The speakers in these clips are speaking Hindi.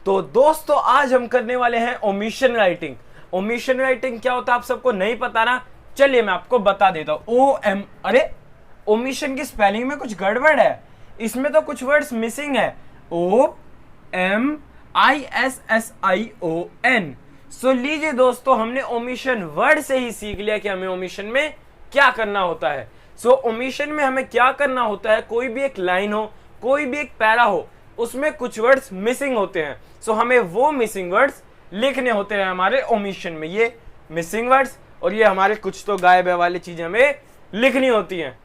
तो दोस्तों आज हम करने वाले हैं ओमिशन राइटिंग। ओमिशन राइटिंग क्या होता है आप सबको नहीं पता ना, चलिए मैं आपको बता देता हूं। अरे ओमिशन की स्पेलिंग में कुछ गड़बड़ है, इसमें तो कुछ वर्ड्स मिसिंग है। OMISSION। सो लीजिए दोस्तों, हमने ओमिशन वर्ड से ही सीख लिया कि हमें ओमिशन में क्या करना होता है। सो ओमिशन में हमें क्या करना होता है, कोई भी एक लाइन हो, कोई भी एक पैरा हो, उसमें कुछ वर्ड्स मिसिंग होते हैं। सो हमें वो मिसिंग वर्ड्स लिखने होते हैं हमारे ओमिशन में। ये मिसिंग वर्ड्स और ये हमारे कुछ तो गायब है वाली चीजें हमें लिखनी होती हैं।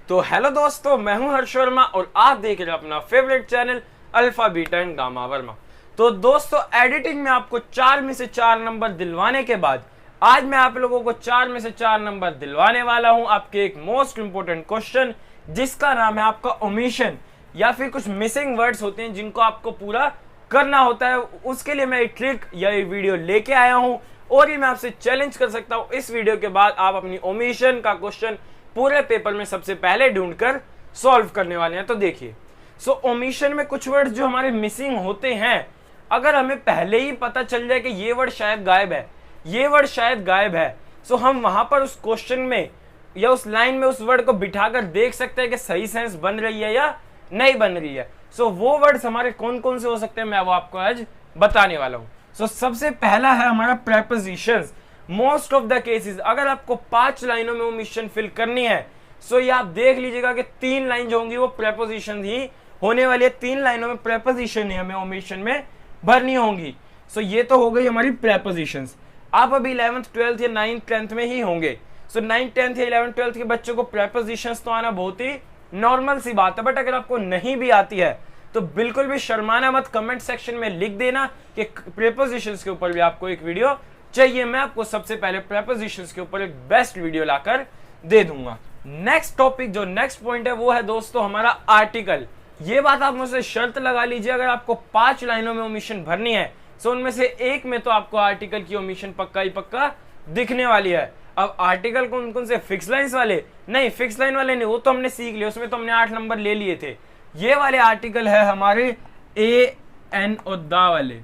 तो हेलो दोस्तों, मैं हूं हर्ष वर्मा और आप देख रहे हैं अपना favourite channel alpha beta and gamma Verma. तो दोस्तों एडिटिंग में आपको 4 में से 4 नंबर दिलवाने के बाद आज मैं आप लोगों को 4 में से 4 नंबर दिलवाने वाला हूं आपके एक मोस्ट इंपोर्टेंट क्वेश्चन, जिसका नाम है आपका ओमिशन, या फिर कुछ मिसिंग वर्ड्स होते हैं जिनको आपको पूरा करना होता है। उसके लिए मैं एक ट्रिक या एक वीडियो लेके आया हूं और ये मैं आपसे चैलेंज कर सकता हूं, इस वीडियो के बाद आप अपनी ओमिशन का क्वेश्चन पूरे पेपर में सबसे पहले ढूंढकर सॉल्व करने वाले हैं। तो देखिए, सो ओमिशन में कुछ वर्ड जो हमारे मिसिंग होते हैं, अगर हमें पहले ही पता चल जाए कि ये वर्ड शायद गायब है, ये वर्ड शायद गायब है, सो हम वहां पर उस क्वेश्चन में या उस लाइन में उस वर्ड को बिठाकर देख सकते हैं कि सही सेंस बन रही है या नहीं बन रही है। सो वो वर्ड्स हमारे कौन कौन से हो सकते हैं, मैं वो आपको आज बताने वाला हूं। सो सबसे पहला है हमारा prepositions. Most of the cases अगर आपको 5 लाइनों में ओमिशन फिल करनी है, सो ये आप देख लीजिएगा कि 3 लाइन जो होंगी वो प्रेपोजिशन ही होने वाली है। 3 लाइनों में प्रेपोजिशन ही हमें ओमिशन में भरनी होंगी। सो ये तो हो गई हमारी प्रेपोजिशंस। आप अभी 11th 12th या 9th 10th में ही होंगे। सो 9th 10th या 11th 12th के बच्चों को प्रेपोजिशंस तो आना बहुत ही नॉर्मल सी बात है। बट अगर आपको नहीं भी आती है तो बिल्कुल भी शर्माना मत, कमेंट सेक्शन में लिख देना कि प्रेपोजिशंस के ऊपर भी आपको एक वीडियो चाहिए। मैं आपको सबसे पहले प्रेपोजिशंस के ऊपर एक बेस्ट वीडियो लाकर दे दूंगा। नेक्स्ट टॉपिक, जो नेक्स्ट पॉइंट है वो है दोस्तों हमारा आर्टिकल। ये बात आप मुझसे शर्त लगा लीजिए, अगर आपको 5 लाइनों में ओमिशन भरनी है तो उनमें से एक में तो आपको आर्टिकल की ओमिशन पक्का ही पक्का दिखने वाली है। अब आर्टिकल कौन कौन से, फिक्स लाइंस वाले नहीं, फिक्स लाइन वाले नहीं, वो तो हमने सीख लिया, उसमें तो हमने 8 नंबर ले लिए थे। ये वाले आर्टिकल है हमारे ए एन और दा वाले।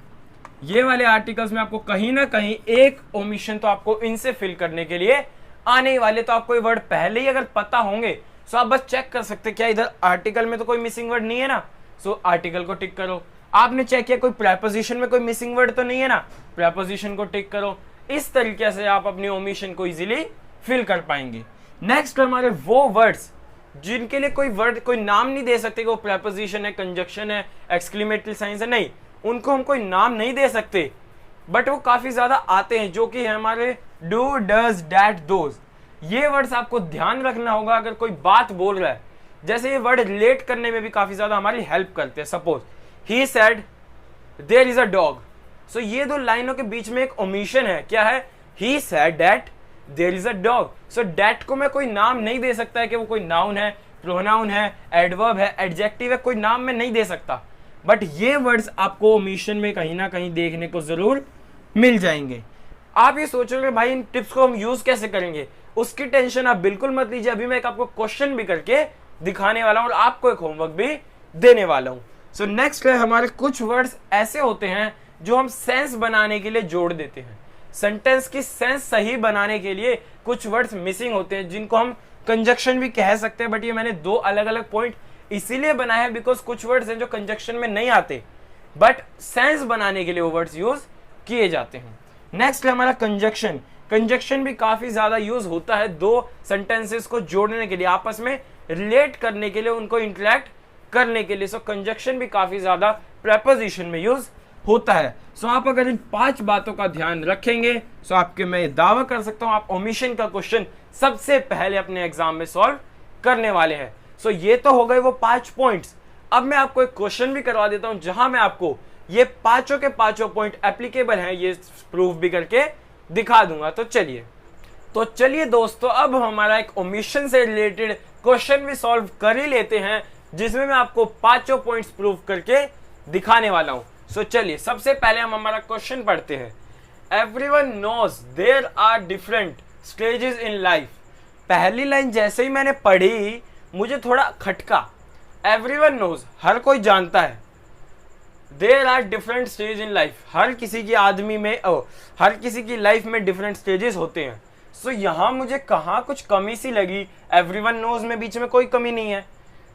ये वाले आर्टिकल्स में आपको कहीं ना कहीं एक ओमिशन तो आपको इनसे फिल करने के लिए आने ही वाले। तो आपको ये वर्ड पहले ही अगर पता होंगे तो आप बस चेक कर सकते क्या इधर आर्टिकल में तो कोई मिसिंग वर्ड नहीं है ना, सो आर्टिकल को टिक करो। आपने चेक किया कोई प्रेपोजिशन में कोई मिसिंग वर्ड तो नहीं है ना, प्रेपोजिशन को टिक करो। इस तरीके से आप अपनी ओमिशन को इजीली फिल कर पाएंगे। नेक्स्ट हमारे वो वर्ड्स जिनके लिए कोई वर्ड कोई नाम नहीं दे सकते कि वो प्रेपोजिशन है, कंजक्शन है, एक्सक्लेमेटरी साइंस है, नहीं, उनको हम कोई नाम नहीं दे सकते, बट वो काफी ज्यादा आते हैं, जो कि है हमारे डू, डज, डैट, दोज। ये वर्ड्स आपको ध्यान रखना होगा अगर कोई बात बोल रहा है। जैसे ये वर्ड रिलेट करने में भी काफी ज्यादा हमारी हेल्प करते हैं। Suppose he said there is a dog. So ये 2 लाइनों के बीच में एक ओमिशन है। क्या है? He said that there is a dog. So that को मैं कोई नाम नहीं दे सकता है कि वो कोई नाउन है, प्रोनाउन है, एडवर्ब है, एडजेक्टिव है, कोई नाम मैं नहीं दे सकता। बट ये वर्ड्स आपको ओमिशन में कहीं ना कहीं देखने को जरूर मिल जाएंगे। आप ये सोचोगे भाई इन टिप्स को हम यूज कैसे करेंगे, उसकी टेंशन आप बिल्कुल मत लीजिए। अभी मैं एक आपको क्वेश्चन भी करके दिखाने वाला हूं और आपको एक होमवर्क भी देने वाला हूं। सो नेक्स्ट है हमारे कुछ वर्ड्स ऐसे होते हैं जो हम सेंस बनाने के लिए जोड़ देते हैं। सेंटेंस की सेंस सही बनाने के लिए कुछ वर्ड्स मिसिंग होते हैं जिनको हम कंजक्शन भी कह सकते हैं। बट ये मैंने 2 अलग अलग पॉइंट इसीलिए बनाया है बिकॉज कुछ वर्ड्स हैं जो कंजक्शन में नहीं आते बट सेंस बनाने के लिए वो वर्ड्स यूज किए जाते हैं। नेक्स्ट है हमारा कंजक्शन। कंजक्शन भी काफी ज्यादा यूज होता है 2 सेंटेंसेस को जोड़ने के लिए, आपस में रिलेट करने के लिए, उनको इंटरेक्ट करने के लिए। सो कंजक्शन भी काफी ज्यादा प्रेपोजिशन में यूज होता है। सो आप अगर इन 5 बातों का ध्यान रखेंगे सो आपके मैं दावा कर सकता हूं आप ओमिशन का क्वेश्चन सबसे पहले अपने एग्जाम में सॉल्व करने वाले हैं। सो ये तो हो गए वो 5 पॉइंट्स। अब मैं आपको एक क्वेश्चन भी करवा देता हूं जहां मैं आपको ये पांचों के पांचों पॉइंट एप्लीकेबल हैं ये प्रूफ भी करके दिखा दूंगा। तो चलिए दोस्तों, अब हमारा एक ओमिशन से रिलेटेड क्वेश्चन भी सॉल्व कर ही लेते हैं जिसमें मैं आपको पांचों पॉइंट्स प्रूफ करके दिखाने वाला हूं। सो चलिए सबसे पहले हम हमारा क्वेश्चन पढ़ते हैं। Everyone knows there are different stages in life. पहली लाइन जैसे ही मैंने पढ़ी मुझे थोड़ा खटका। एवरीवन नोज, हर कोई जानता है। There are different stage in life, हर किसी की आदमी में हर किसी की लाइफ में डिफरेंट स्टेजेस होते हैं। सो यहाँ मुझे कहाँ कुछ कमी सी लगी, एवरीवन नोज में बीच में कोई कमी नहीं है,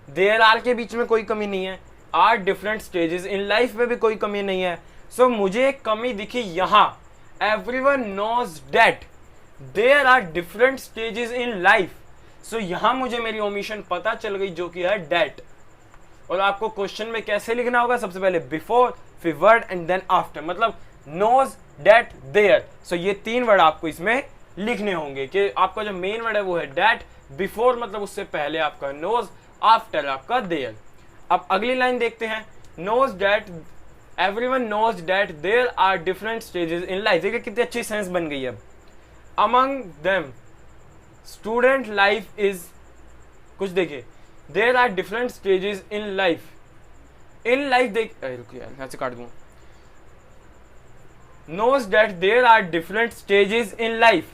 देयर आर के बीच में कोई कमी नहीं है, are different stages in life में भी कोई कमी नहीं है। सो मुझे एक कमी दिखी यहाँ, everyone knows that there are different stages in life. So यहाँ मुझे मेरी ओमिशन पता चल गई जो कि है डेट। और आपको क्वेश्चन में कैसे लिखना होगा, सबसे पहले बिफोर, फिर वर्ड एंड देन आफ्टर, मतलब नोज डेट देयर। सो ये 3 वर्ड आपको इसमें लिखने होंगे कि आपका जो मेन वर्ड है वो है डेट, बिफोर मतलब उससे पहले आपका नोज, आफ्टर आपका देयर। अब अगली लाइन देखते हैं, knows that everyone knows that there are different stages in life. देखिए कितनी अच्छी सेंस बन गई है। Among them student life is, कुछ देखिए, there are different stages in life. In life रुकिए यहाँ से काट दूं, knows that there are different stages in life.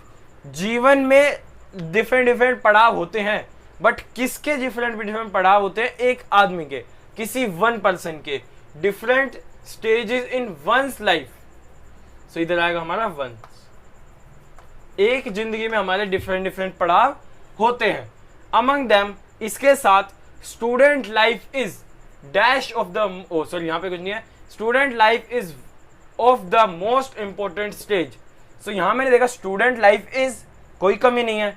जीवन में डिफरेंट पड़ाव होते हैं, बट किसके डिफरेंट पड़ाव होते हैं? एक आदमी के, किसी वन पर्सन के, different stages in one's life. So इधर आएगा हमारा वंस। एक जिंदगी में हमारे डिफरेंट पड़ाव होते हैं। अमंग देम, इसके साथ, student life is dash of the, oh sorry यहाँ पे कुछ नहीं है, student life is of the most important stage. So यहां मैंने देखा स्टूडेंट लाइफ इज, कोई कमी नहीं है,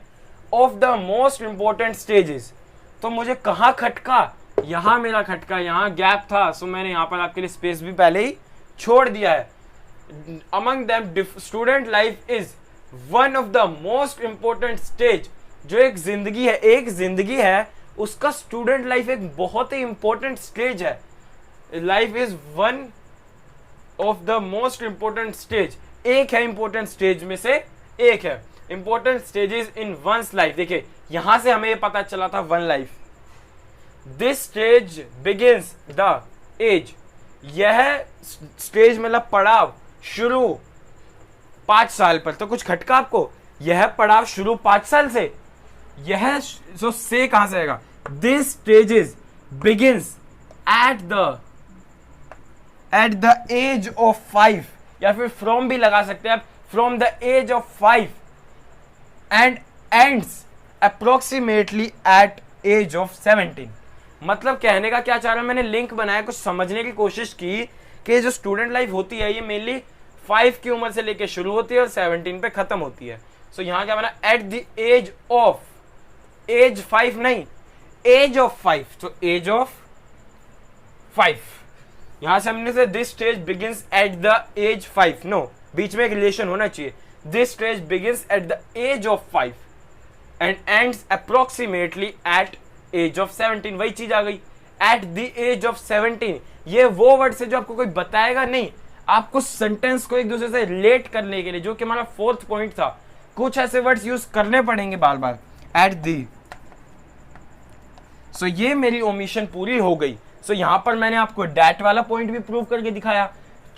of the most important stages. तो मुझे कहां खटका? यहां मेरा खटका, यहां गैप था। सो मैंने यहां पर आपके लिए स्पेस भी पहले ही छोड़ दिया है। Among them student life is one of the most important stage. जो एक जिंदगी है उसका स्टूडेंट लाइफ एक बहुत ही इंपॉर्टेंट स्टेज है। Life is one of the most important stage, एक है इंपॉर्टेंट स्टेज में से एक है। Important stages in one's life, देखिए यहां से हमें पता चला था one life. This stage begins the age, यह स्टेज मतलब पड़ाव शुरू 5 साल पर। तो कुछ खटका आपको, यह पड़ाव शुरू 5 साल से, यह जो से कहां से आएगा? This stages begins at the age of 5, या फिर फ्रॉम भी लगा सकते हैं आप, from the age of 5 and ends approximately at age of 17। मतलब कहने का क्या चाह रहा है, मैंने लिंक बनाया, कुछ समझने की कोशिश की कि जो स्टूडेंट लाइफ होती है ये मेनली 5 की उम्र से लेके शुरू होती है और 17 पे खत्म होती है। सो यहां क्या बना? At the age of, age 5 नहीं, एज ऑफ 5। तो एज ऑफ 5, यहां से हमने से this stage begins at the age 5, no, बीच में एक रिलेशन होना चाहिए। This stage begins at the age of 5 and ends approximately at age of 17। वही चीज आ गई, एट द एज ऑफ 17। ये वो वर्ड से जो आपको कोई बताएगा नहीं, आपको सेंटेंस को एक दूसरे से रिलेट करने के लिए, जो कि हमारा 4th पॉइंट था, कुछ ऐसे वर्ड्स यूज करने पड़ेंगे बार बार। एट दी, सो ये मेरी ओमिशन पूरी हो गई। सो यहां पर मैंने आपको डैट वाला पॉइंट भी प्रूव करके दिखाया।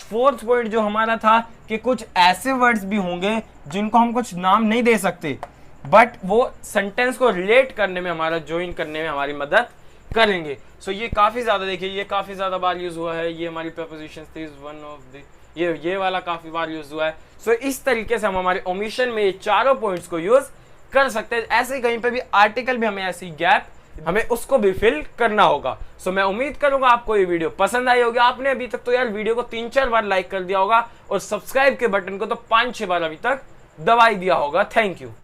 4th पॉइंट जो हमारा था कि कुछ ऐसे वर्ड्स भी होंगे जिनको हम कुछ नाम नहीं दे सकते, बट वो सेंटेंस को रिलेट करने में, हमारा ज्वाइन करने में हमारी मदद करेंगे। सो ये काफी ज्यादा, देखिए ये काफी ज्यादा बार यूज हुआ है। ये हमारी प्रपोजिशंस थी, वन ऑफ द, ये वाला काफी बार यूज हुआ है। सो इस तरीके से हम हमारे ओमिशन में ये चारों पॉइंट्स को यूज कर सकते हैं। ऐसे कहीं पे भी आर्टिकल भी हमें ऐसी गैप, हमें उसको भी फिल करना होगा। सो मैं उम्मीद करूंगा आपको ये वीडियो पसंद आई होगी। आपने अभी तक तो यार वीडियो को 3-4 बार लाइक कर दिया होगा और सब्सक्राइब के बटन को तो 5-6 बार अभी तक दबाई दिया होगा। Thank you.